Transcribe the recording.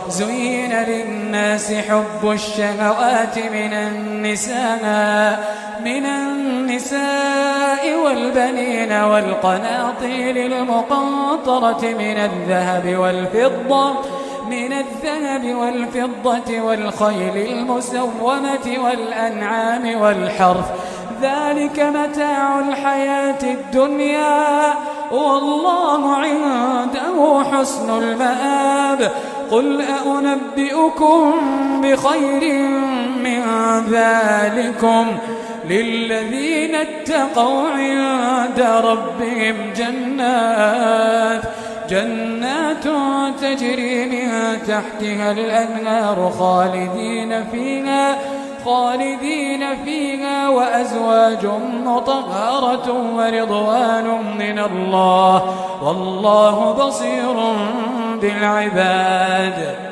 زين للناس حب الشهوات من النساء والبنين والقناطير المقنطرة من الذهب والفضة والخيل المسومة والأنعام والحرث، ذلك متاع الحياة الدنيا والله عنده حسن المآب. قل أنبئكم بخير من ذلكم للذين اتقوا عند ربهم جنات تجري من تحتها الأنهار خالدين فيها وأزواج مطهرة ورضوان من الله والله بصير بالعباد.